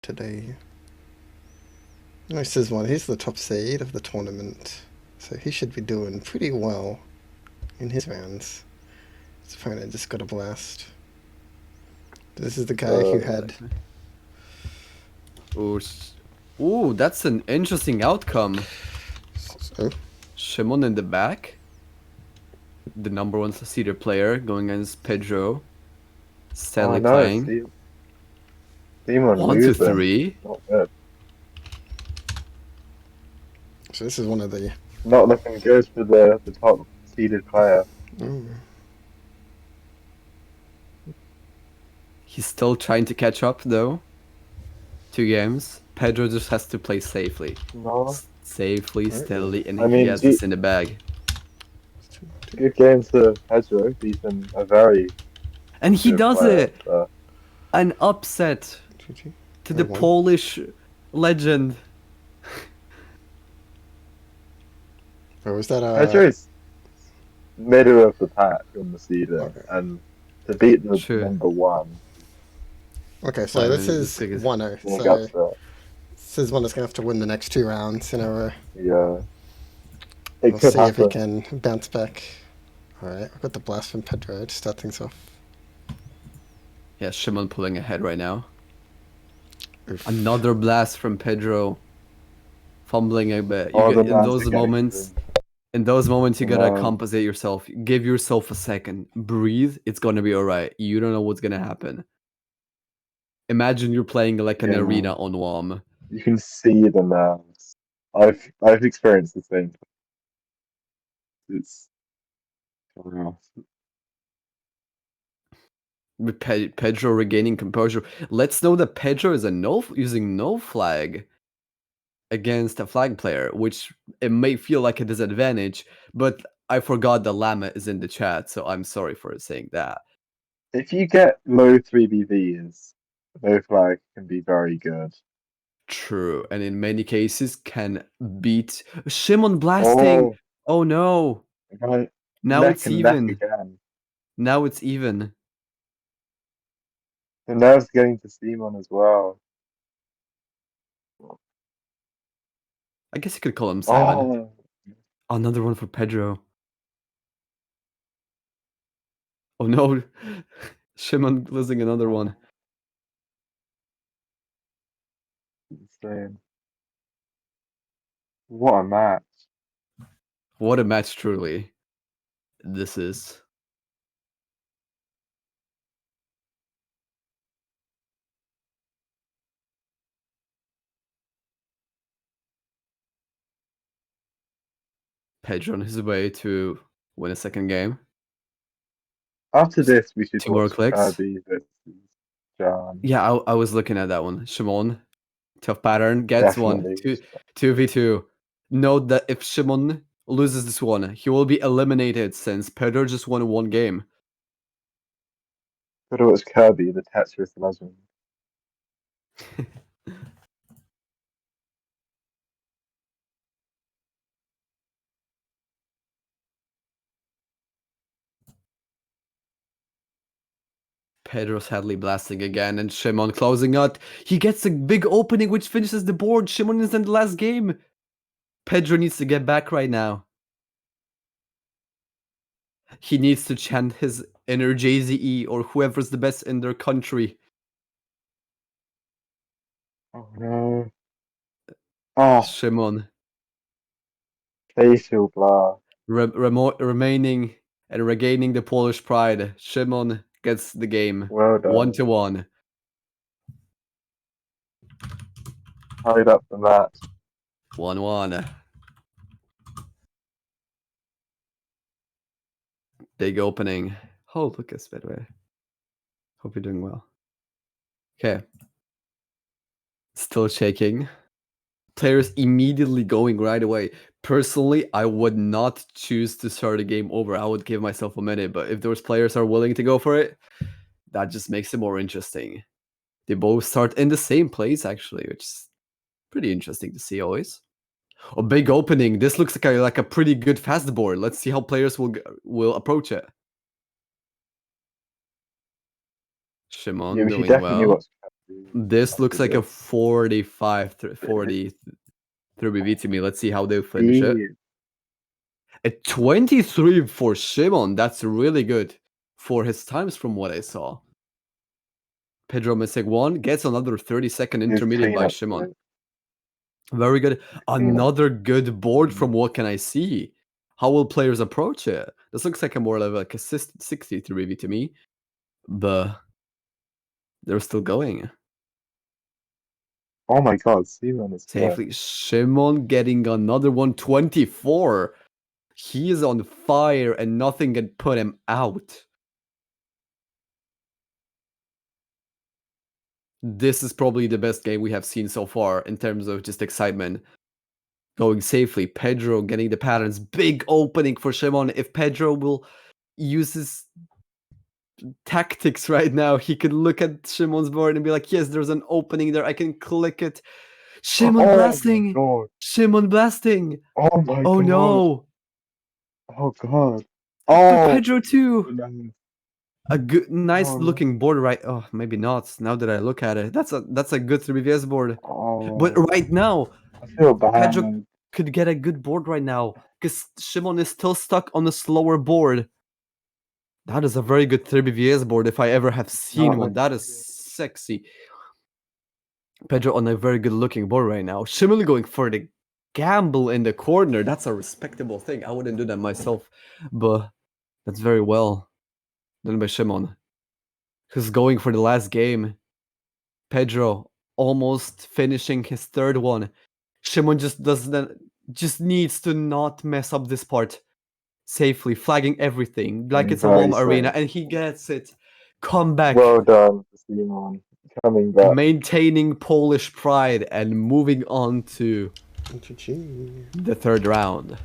today. No, Szymon, he's the top seed of the tournament, so he should be doing pretty well in his rounds. His opponent just got a blast. This is the guy who had... Ooh, that's an interesting outcome. So, Szymon in the back. The number one seeded player going against Pedro. Steadily playing. Szymon 1 to 3. Not good. so this is one of the... Not looking good for the top seeded player. He's still trying to catch up though. 2 games. Pedro just has to play safely. No. Safely, steadily, and I he mean, has this in the bag. Good game to Pedro. He's been a very And he good does player, it! so. An upset to the Polish legend. Or was that Pedro's middle of the pack on the seeding, and to beat the number one. Okay, so this is 1-0. So Szymon is going to have to win the next 2 rounds in a row. Yeah. We'll see if he can bounce back. Alright, I've got the blast from Pedro to start things off. Yeah, Szymon pulling ahead right now. Oof. Another blast from Pedro. Fumbling a bit. In those moments, you gotta compensate yourself. Give yourself a second. Breathe. It's gonna be alright. You don't know what's gonna happen. Imagine you're playing like an arena on WOM. You can see the nerves. I've experienced the same. It's With Pedro regaining composure. Let's know that Pedro is using no flag against a flag player, which it may feel like a disadvantage, but I forgot the Llama is in the chat, so I'm sorry for saying that. If you get low 3BVs, no flag can be very good. True, and in many cases can beat Szymon blasting. Oh no! Now it's even. Now it's even. And now it's getting to Szymon as well. I guess you could call him Simon. Another one for Pedro. Oh no! Szymon losing another one. Insane. What a match. What a match, truly. This is. Pedro on his way to win a second game. After this, we should 2 more clicks. Kirby versus John. Yeah, I was looking at that one. Szymon, tough pattern, gets Definitely. 2v2. Note that if Szymon loses this one, he will be eliminated since Pedro just won 1 game. But it was Kirby, the Tetris legend. Pedro sadly blasting again, and Szymon closing out. He gets a big opening which finishes the board. Szymon is in the last game. Pedro needs to get back right now. He needs to chant his inner JZE or whoever's the best in their country. Oh no. Szymon. Facial blast. Remaining and regaining the Polish pride. Szymon gets the game. Well done. 1-1. Tied up the match. 1-1. Big opening. Oh, Lucas, by the way. Hope you're doing well. Okay. Still shaking. Players immediately going right away. Personally, I would not choose to start a game over. I would give myself a minute, but if those players are willing to go for it, that just makes it more interesting. They both start in the same place, actually, which is pretty interesting to see always. A big opening. This looks like a pretty good fast board. Let's see how players will approach it. Szymon doing well. This looks like a 45-40 3BV to me. Let's see how they finish it. A 23 for Szymon. That's really good for his times from what I saw. Pedro missing one. Gets another 30-second intermediate by Szymon. Very good. Another good board from what can I see. How will players approach it? This looks like a more like a 60 3BV to me. But they're still going. Oh my god, Szymon is Safely. Szymon getting another 124. He is on fire and nothing can put him out. This is probably the best game we have seen so far in terms of just excitement. Going safely. Pedro getting the patterns. Big opening for Szymon. If Pedro will use his tactics right now, he could look at Szymon's board and be like, yes, there's an opening there. I can click it. Szymon blasting. Szymon blasting. Oh my god. Oh no. Oh god. Oh, Pedro too. No. A good, nice looking board, right? Oh, maybe not. Now that I look at it, that's a good 3BVS board. But right now, I feel bad. Pedro could get a good board right now because Szymon is still stuck on a slower board. That is a very good 3BVS board if I ever have seen one. That is sexy. Pedro on a very good looking board right now. Szymon going for the gamble in the corner. That's a respectable thing. I wouldn't do that myself, but that's very well done by Szymon, who's going for the last game. Pedro almost finishing his third one. Szymon just needs to not mess up this part. Safely flagging everything like it's a warm arena, and he gets it. Come back. Well done, Szymon. Coming back. Maintaining Polish pride and moving on to the third round.